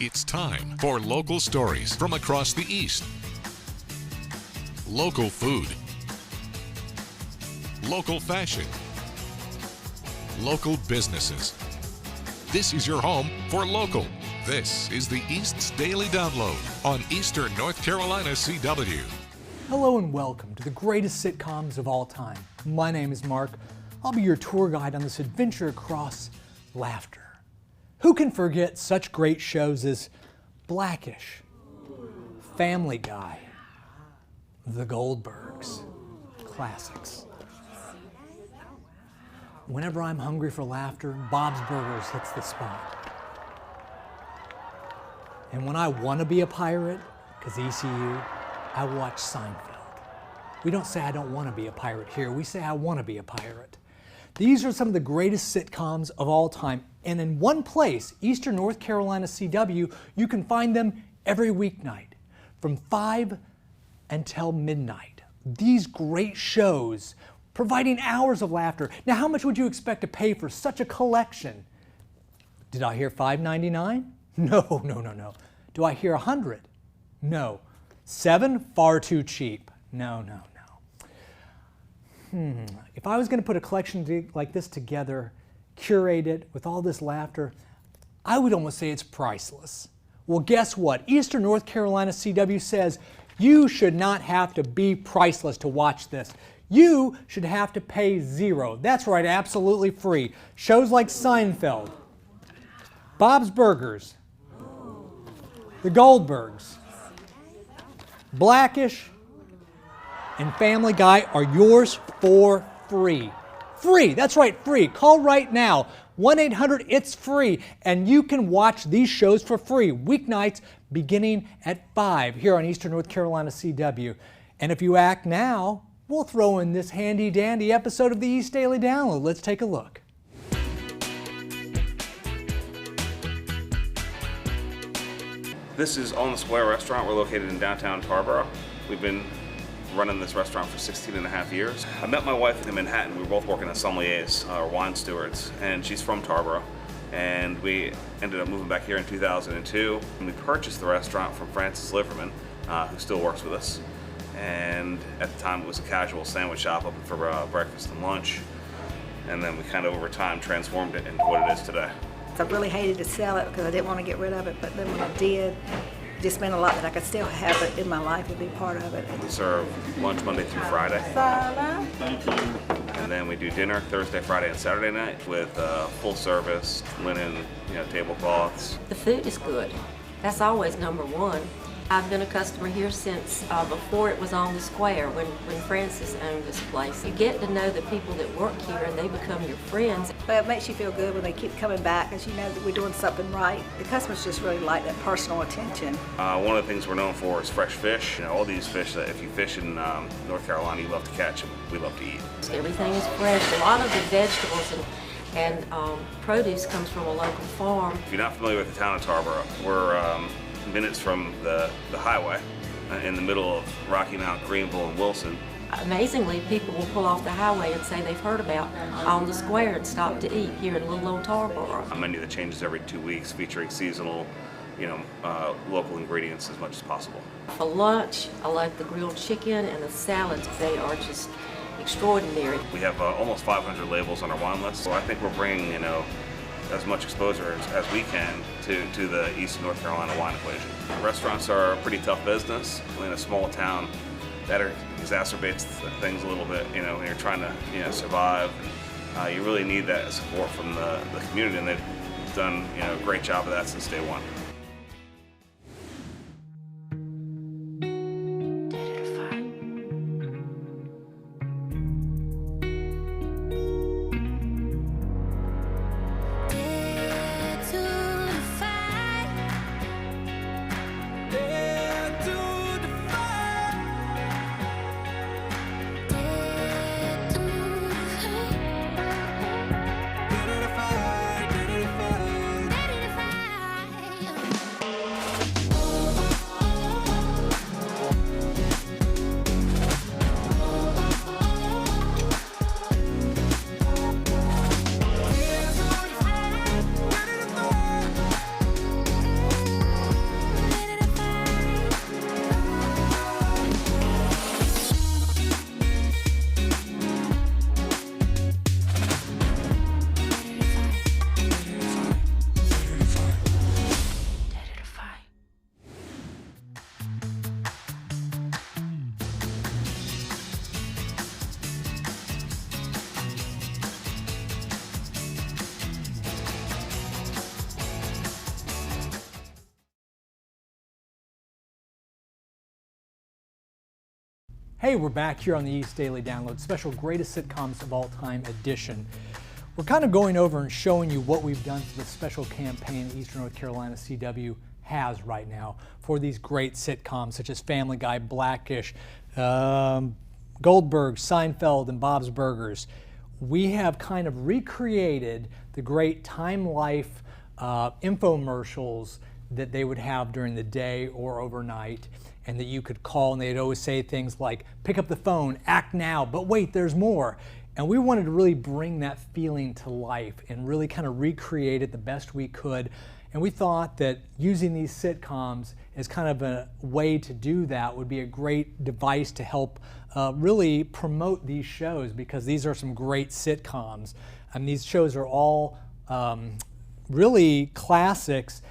It's time for local stories from across the East. Local food. Local fashion. Local businesses. This is your home for local. This is the East's Daily Download on Eastern North Carolina CW. Hello and welcome to the greatest sitcoms of all time. My name is Mark. I'll be your tour guide on this adventure across laughter. Who can forget such great shows as Blackish, Family Guy, The Goldbergs, classics. Whenever I'm hungry for laughter, Bob's Burgers hits the spot. And when I want to be a pirate, because ECU, I watch Seinfeld. We don't say I don't want to be a pirate here, we say I want to be a pirate. These are some of the greatest sitcoms of all time, and in one place, Eastern North Carolina CW, you can find them every weeknight from 5 until midnight. These great shows providing hours of laughter. Now, how much would you expect to pay for such a collection? Did I hear $5.99? No. Do I hear $100? No. $7? Far too cheap. No. If I was going to put a collection like this together, curate it with all this laughter, I would almost say it's priceless. Well, guess what? Eastern North Carolina CW says you should not have to be priceless to watch this. You should have to pay $0. That's right, absolutely free. Shows like Seinfeld, Bob's Burgers, The Goldbergs, Blackish, and Family Guy are yours for free. Free, that's right, free. Call right now, 1-800-IT'S-FREE, and you can watch these shows for free, weeknights beginning at 5 here on Eastern North Carolina CW. And if you act now, we'll throw in this handy-dandy episode of the East Daily Download. Let's take a look. This is On the Square Restaurant. We're located in downtown Tarboro. We've been running this restaurant for 16 and a half years. I met my wife in Manhattan. We were both working as sommeliers, or wine stewards, and she's from Tarboro. And we ended up moving back here in 2002. And we purchased the restaurant from Francis Liverman, who still works with us. And at the time it was a casual sandwich shop open for breakfast and lunch. And then we kind of over time transformed it into what it is today. I really hated to sell it because I didn't want to get rid of it, but then when I did, it just meant a lot that I could still have it in my life and be part of it. We serve lunch Monday through Friday. And then we do dinner Thursday, Friday, and Saturday night with full service, linen, tablecloths. The food is good. That's always number one. I've been a customer here since before it was on the square, when Francis owned this place. You get to know the people that work here and they become your friends. But it makes you feel good when they keep coming back because you know that we're doing something right. The customers just really like that personal attention. One of the things we're known for is fresh fish. All these fish that if you fish in North Carolina, you love to catch them. We love to eat. Everything is fresh. A lot of the vegetables and produce comes from a local farm. If you're not familiar with the town of Tarboro, we're minutes from the highway in the middle of Rocky Mount, Greenville, and Wilson. Amazingly, people will pull off the highway and say they've heard about On the Square and stop to eat here in little old Tarboro. A menu that changes every 2 weeks, featuring seasonal, local ingredients as much as possible. For lunch, I like the grilled chicken and the salads. They are just extraordinary. We have almost 500 labels on our wine list, so I think we're bringing, as much exposure as we can to the Eastern North Carolina wine equation. Restaurants are a pretty tough business. In a small town, that exacerbates things a little bit, when you're trying to survive. You really need that support from the community, and they've done a great job of that since day one. Hey, we're back here on the East Daily Download, special Greatest Sitcoms of All Time edition. We're kind of going over and showing you what we've done for the special campaign Eastern North Carolina CW has right now for these great sitcoms such as Family Guy, Blackish, Goldberg, Seinfeld, and Bob's Burgers. We have kind of recreated the great Time Life infomercials that they would have during the day or overnight, and that you could call, and they'd always say things like, pick up the phone, act now, but wait, there's more. And we wanted to really bring that feeling to life and really kind of recreate it the best we could. And we thought that using these sitcoms as kind of a way to do that would be a great device to help really promote these shows, because these are some great sitcoms. And these shows are all really classics.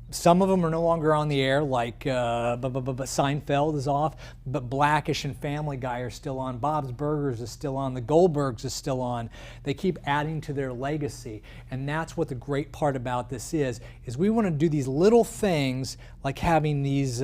Some of them are no longer on the air, like Seinfeld is off, but Blackish and Family Guy are still on. Bob's Burgers is still on. The Goldbergs is still on. They keep adding to their legacy, and that's what the great part about this is we want to do these little things like having these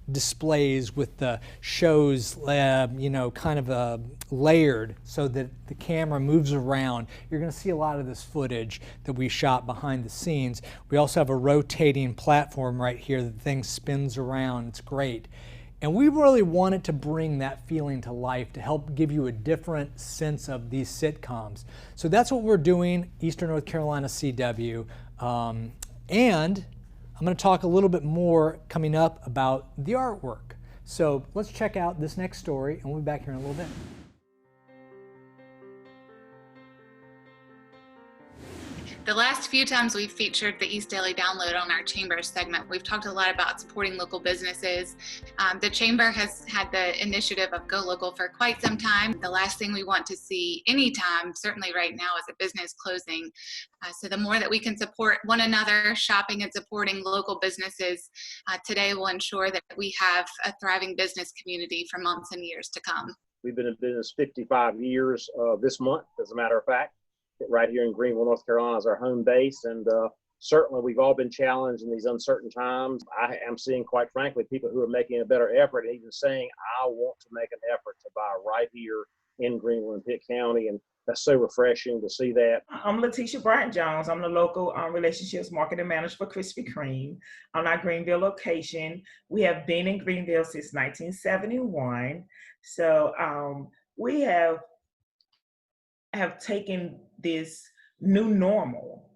displays with the shows, kind of layered so that the camera moves around. You're going to see a lot of this footage that we shot behind the scenes. We also have a rotating platform right here that the thing spins around. It's great. And we really wanted to bring that feeling to life to help give you a different sense of these sitcoms. So that's what we're doing, Eastern North Carolina CW. And I'm going to talk a little bit more coming up about the artwork. So let's check out this next story, and we'll be back here in a little bit. The last few times we've featured the East Daily Download on our Chamber segment, we've talked a lot about supporting local businesses. The Chamber has had the initiative of Go Local for quite some time. The last thing we want to see anytime, certainly right now, is a business closing. So the more that we can support one another, shopping and supporting local businesses, today will ensure that we have a thriving business community for months and years to come. We've been in business 55 years this month, as a matter of fact. Right here in Greenville, North Carolina is our home base, and certainly we've all been challenged in these uncertain times. I am seeing, quite frankly, people who are making a better effort and even saying, I want to make an effort to buy right here in Greenville and Pitt County, and that's so refreshing to see that. I'm Letitia Bryant-Jones. I'm the local relationships marketing manager for Krispy Kreme. On our Greenville location, we have been in Greenville since 1971. So we have taken this new normal,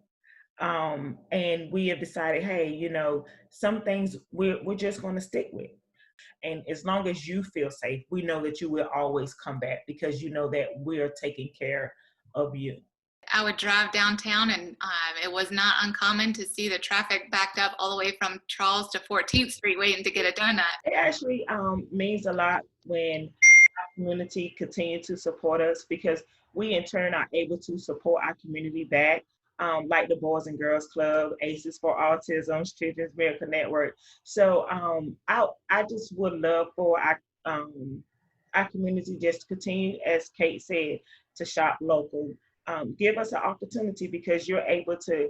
and we have decided, hey, some things we're just going to stick with. And as long as you feel safe, we know that you will always come back, because you know that we're taking care of you. I would drive downtown, and it was not uncommon to see the traffic backed up all the way from Charles to 14th Street waiting to get a donut. It actually means a lot when our community continues to support us, because we in turn are able to support our community back, like the Boys and Girls Club, ACEs for Autism, Children's Miracle Network. So I just would love for our community just to continue, as Kate said, to shop local. Give us an opportunity, because you're able to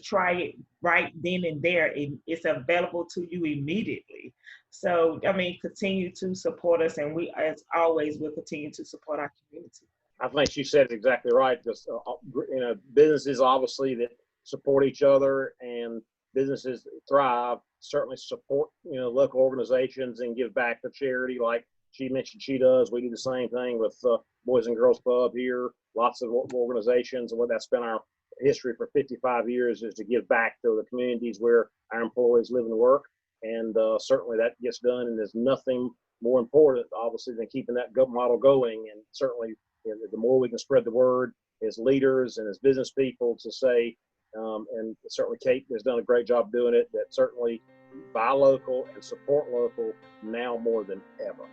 try it right then and there. It's available to you immediately. So, continue to support us, and we, as always, will continue to support our community. I think she said it exactly right. Just businesses obviously that support each other, and businesses thrive certainly support local organizations and give back to charity, like she mentioned she does. We do the same thing with Boys and Girls Club here. Lots of organizations, and that's been our history for 55 years, is to give back to the communities where our employees live and work. And certainly that gets done, and there's nothing more important, obviously, than keeping that model going. And certainly, the more we can spread the word as leaders and as business people to say, and certainly Kate has done a great job doing it, that certainly buy local and support local now more than ever.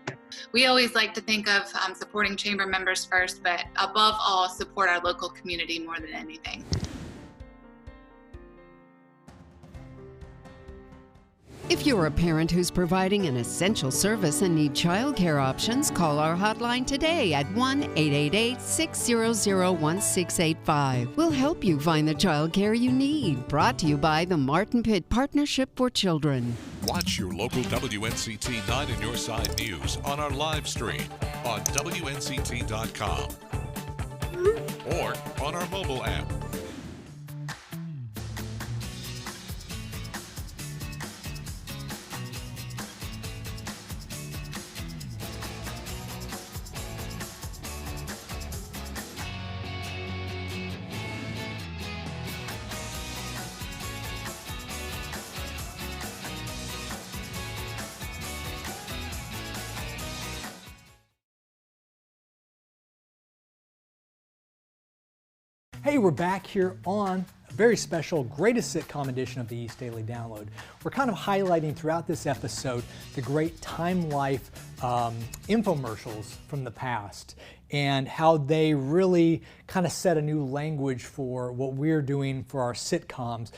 We always like to think of supporting Chamber members first, but above all, support our local community more than anything. If you're a parent who's providing an essential service and need childcare options, call our hotline today at 1-888-600-1685. We'll help you find the childcare you need. Brought to you by the Martin Pitt Partnership for Children. Watch your local WNCT 9 and Your Side news on our live stream on WNCT.com or on our mobile app. Hey, we're back here on a very special Greatest Sitcom edition of the East Daily Download. We're kind of highlighting throughout this episode the great Time Life infomercials from the past and how they really kind of set a new language for what we're doing for our sitcoms.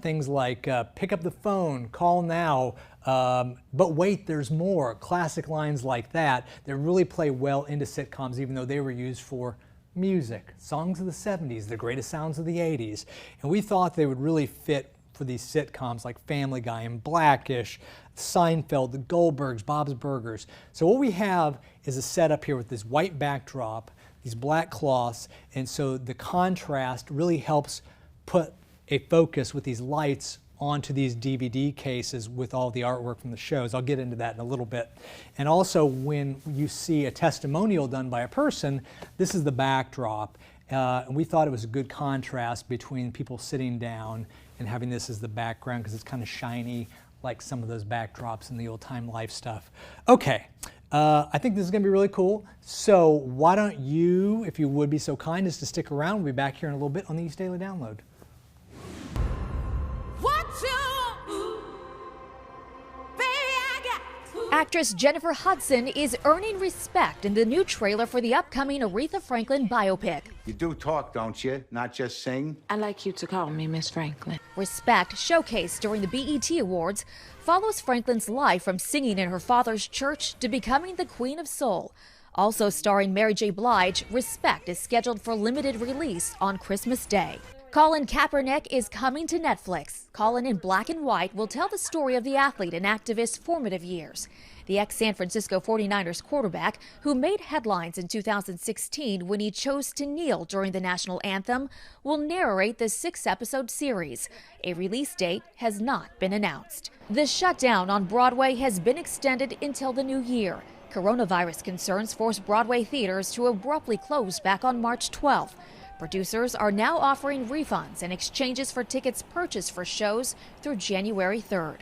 Things like pick up the phone, call now, but wait, there's more. Classic lines like that really play well into sitcoms, even though they were used for music, songs of the 70s, the greatest sounds of the 80s. And we thought they would really fit for these sitcoms like Family Guy and Blackish, Seinfeld, The Goldbergs, Bob's Burgers. So what we have is a setup here with this white backdrop, these black cloths, and so the contrast really helps put a focus with these lights onto these DVD cases with all the artwork from the shows. I'll get into that in a little bit. And also when you see a testimonial done by a person, this is the backdrop. And we thought it was a good contrast between people sitting down and having this as the background because it's kind of shiny like some of those backdrops in the old Time Life stuff. Okay, I think this is gonna be really cool. So why don't you, if you would be so kind as to stick around, we'll be back here in a little bit on the East Daily Download. Actress Jennifer Hudson is earning respect in the new trailer for the upcoming Aretha Franklin biopic. You do talk, don't you? Not just sing? I like you to call me Miss Franklin. Respect, showcased during the BET Awards, follows Franklin's life from singing in her father's church to becoming the Queen of Soul. Also starring Mary J. Blige, Respect is scheduled for limited release on Christmas Day. Colin Kaepernick is coming to Netflix. Colin in Black and White will tell the story of the athlete and activist's formative years. The ex-San Francisco 49ers quarterback, who made headlines in 2016 when he chose to kneel during the national anthem, will narrate the 6-episode series. A release date has not been announced. The shutdown on Broadway has been extended until the new year. Coronavirus concerns forced Broadway theaters to abruptly close back on March 12th. Producers are now offering refunds and exchanges for tickets purchased for shows through January 3rd.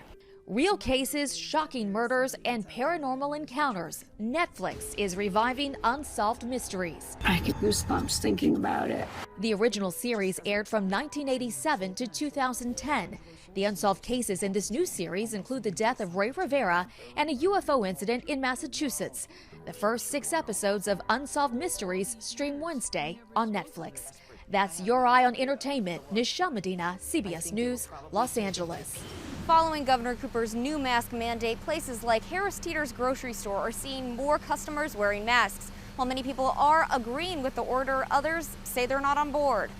Real cases, shocking murders, and paranormal encounters. Netflix is reviving Unsolved Mysteries. I get goosebumps thinking about it. The original series aired from 1987 to 2010. The unsolved cases in this new series include the death of Ray Rivera and a UFO incident in Massachusetts. The first 6 episodes of Unsolved Mysteries stream Wednesday on Netflix. That's Your Eye on Entertainment. Nichelle Medina, CBS News, Los Angeles. Following Governor Cooper's new mask mandate, places like Harris Teeter's grocery store are seeing more customers wearing masks. While many people are agreeing with the order, others say they're not on board.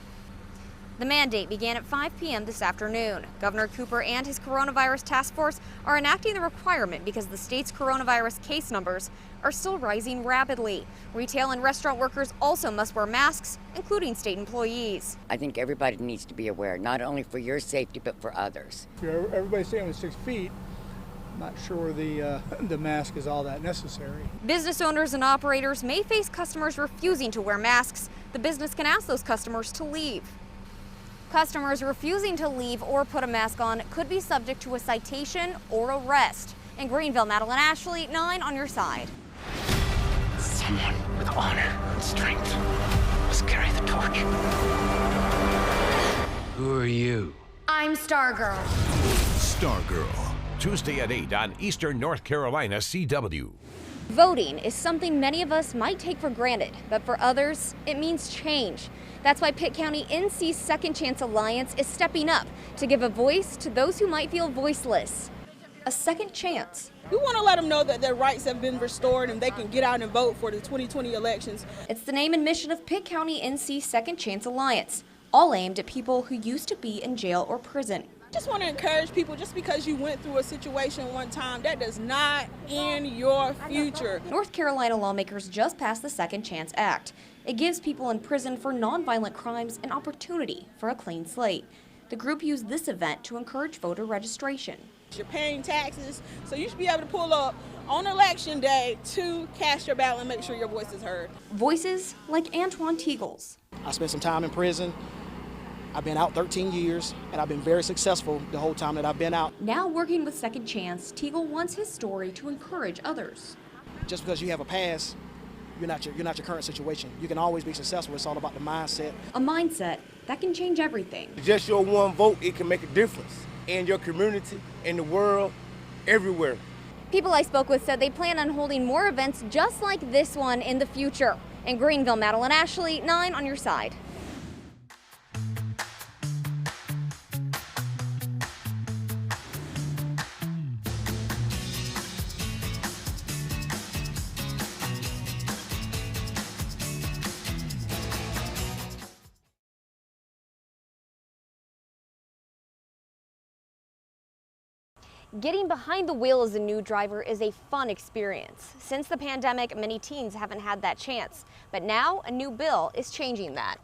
The mandate began at 5 p.m. this afternoon. Governor Cooper and his coronavirus task force are enacting the requirement because the state's coronavirus case numbers are still rising rapidly. Retail and restaurant workers also must wear masks, including state employees. I think everybody needs to be aware, not only for your safety, but for others. Everybody's staying within 6 feet. I'm not sure the mask is all that necessary. Business owners and operators may face customers refusing to wear masks. The business can ask those customers to leave. Customers refusing to leave or put a mask on could be subject to a citation or arrest. In Greenville, Madeline Ashley, 9 on your side. Someone with honor and strength must carry the torch. Who are you? I'm Stargirl. Stargirl, Tuesday at 8 on Eastern North Carolina CW. Voting is something many of us might take for granted, but for others, it means change. That's why Pitt County NC's Second Chance Alliance is stepping up to give a voice to those who might feel voiceless. A second chance. We want to let them know that their rights have been restored and they can get out and vote for the 2020 elections. It's the name and mission of Pitt County NC's Second Chance Alliance, all aimed at people who used to be in jail or prison. Just want to encourage people, just because you went through a situation one time, that does not end your future. North Carolina lawmakers just passed the Second Chance Act. It gives people in prison for nonviolent crimes an opportunity for a clean slate. The group used this event to encourage voter registration. You're paying taxes, so you should be able to pull up on election day to cast your ballot and make sure your voice is heard. Voices like Antoine Teagles. I spent some time in prison. I've been out 13 years, and I've been very successful the whole time that I've been out. Now working with Second Chance, Teagle wants his story to encourage others. Just because you have a past, you're not your current situation. You can always be successful. It's all about the mindset. A mindset that can change everything. Just your one vote, it can make a difference in your community, in the world, everywhere. People I spoke with said they plan on holding more events just like this one in the future. In Greenville, Madeline Ashley, 9 on your side. Getting behind the wheel as a new driver is a fun experience. Since the pandemic, many teens haven't had that chance. But now, a new bill is changing that.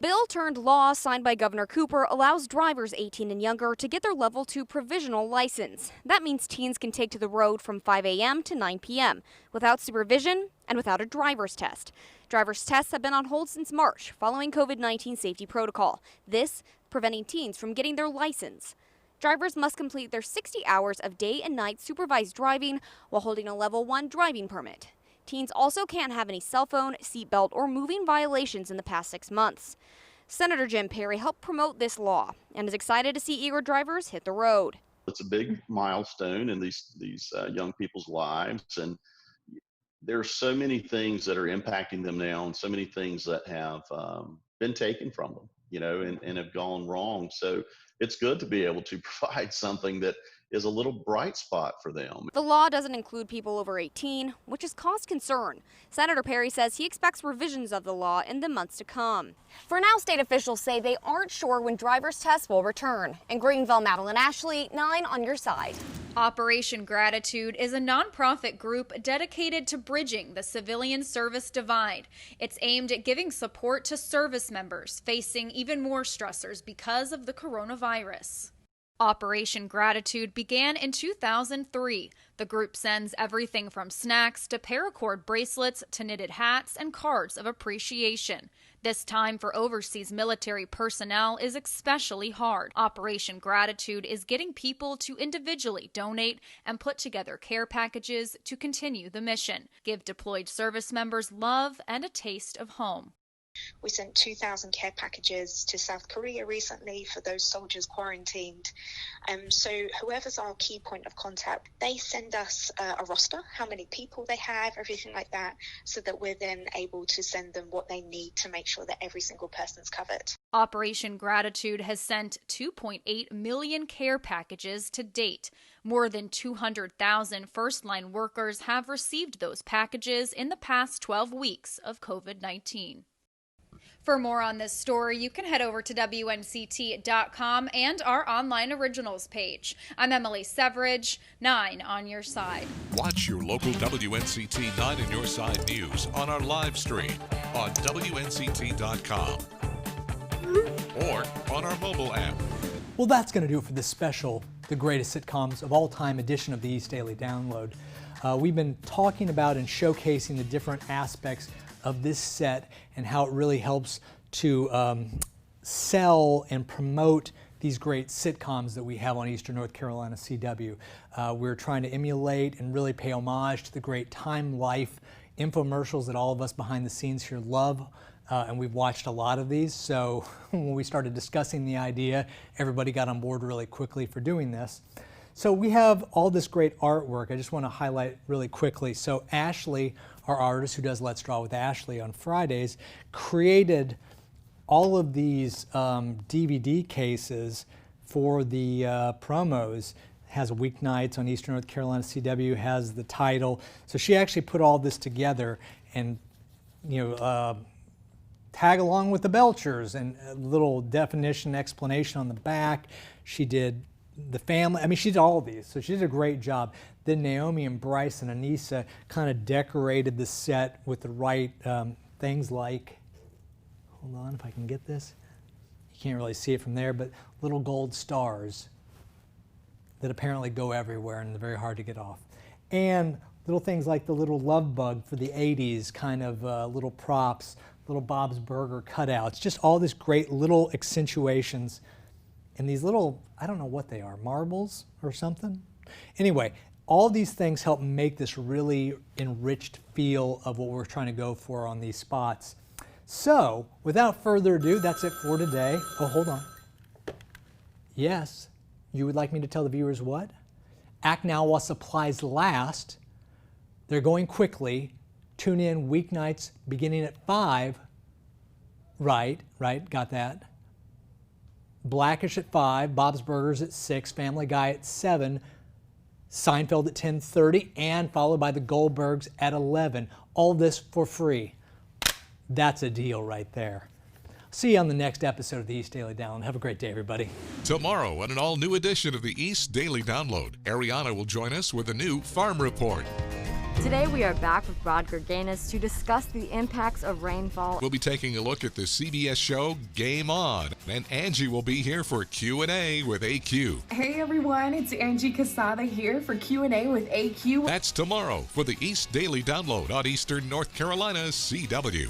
Bill turned law signed by Governor Cooper allows drivers 18 and younger to get their Level 2 provisional license. That means teens can take to the road from 5 a.m. to 9 p.m. without supervision and without a driver's test. Driver's tests have been on hold since March following COVID-19 safety protocol. This preventing teens from getting their license. Drivers must complete their 60 hours of day and night supervised driving while holding a Level 1 driving permit. Teens also can't have any cell phone, seatbelt, or moving violations in the past 6 months. Senator Jim Perry helped promote this law and is excited to see eager drivers hit the road. It's a big milestone in these young people's lives, and there are so many things that are impacting them now, and so many things that have been taken from them, and have gone wrong. So it's good to be able to provide something that is a little bright spot for them. The law doesn't include people over 18, which has caused concern. Senator Perry says he expects revisions of the law in the months to come. For now, state officials say they aren't sure when driver's tests will return. In Greenville, Madeline Ashley, 9 on your side. Operation Gratitude is a nonprofit group dedicated to bridging the civilian service divide. It's aimed at giving support to service members facing even more stressors because of the coronavirus. Operation Gratitude began in 2003. The group sends everything from snacks to paracord bracelets to knitted hats and cards of appreciation. This time for overseas military personnel is especially hard. Operation Gratitude is getting people to individually donate and put together care packages to continue the mission, give deployed service members love and a taste of home. We sent 2,000 care packages to South Korea recently for those soldiers quarantined. So whoever's our key point of contact, they send us a roster, how many people they have, everything like that, so that we're then able to send them what they need to make sure that every single person's covered. Operation Gratitude has sent 2.8 million care packages to date. More than 200,000 first-line workers have received those packages in the past 12 weeks of COVID-19. For more on this story, you can head over to WNCT.com and our online originals page. I'm Emily Severidge, 9 on your side. Watch your local WNCT 9 on your side news on our live stream on WNCT.com or on our mobile app. Well, that's going to do it for this special, The Greatest Sitcoms of All Time edition of the East Daily Download. We've been talking about and showcasing the different aspects of this set and how it really helps to sell and promote these great sitcoms that we have on Eastern North Carolina CW. We're trying to emulate and really pay homage to the great Time Life infomercials that all of us behind the scenes here love, and we've watched a lot of these. So when we started discussing the idea, everybody got on board really quickly for doing this. So we have all this great artwork. I just want to highlight really quickly. So Ashley, our artist who does Let's Draw with Ashley on Fridays, created all of these DVD cases for the promos. Has weeknights on Eastern North Carolina CW, has the title. So she actually put all this together and Tag Along with the Belchers, and a little definition explanation on the back. She did the family, I mean, she did all of these, so she did a great job. Then Naomi and Bryce and Anissa kind of decorated the set with the right things like, hold on if I can get this. You can't really see it from there, but little gold stars that apparently go everywhere and they're very hard to get off. And little things like the little love bug for the 80s, kind of little props, little Bob's Burger cutouts, just all this great little accentuations. And these little, I don't know what they are, marbles or something? Anyway, all these things help make this really enriched feel of what we're trying to go for on these spots. So, without further ado, that's it for today. Oh, hold on. Yes, you would like me to tell the viewers what? Act now while supplies last. They're going quickly. Tune in weeknights beginning at 5. Right, got that. Blackish at 5, Bob's Burgers at 6, Family Guy at 7, Seinfeld at 10:30, and followed by the Goldbergs at 11. All this for free. That's a deal right there. See you on the next episode of the East Daily Download. Have a great day, everybody. Tomorrow, on an all-new edition of the East Daily Download, Ariana will join us with a new farm report. Today we are back with Rod Gerganis to discuss the impacts of rainfall. We'll be taking a look at the CBS show Game On, and Angie will be here for Q&A with AQ. Hey everyone, it's Angie Casada here for Q&A with AQ. That's tomorrow for the East Daily Download on Eastern North Carolina's CW.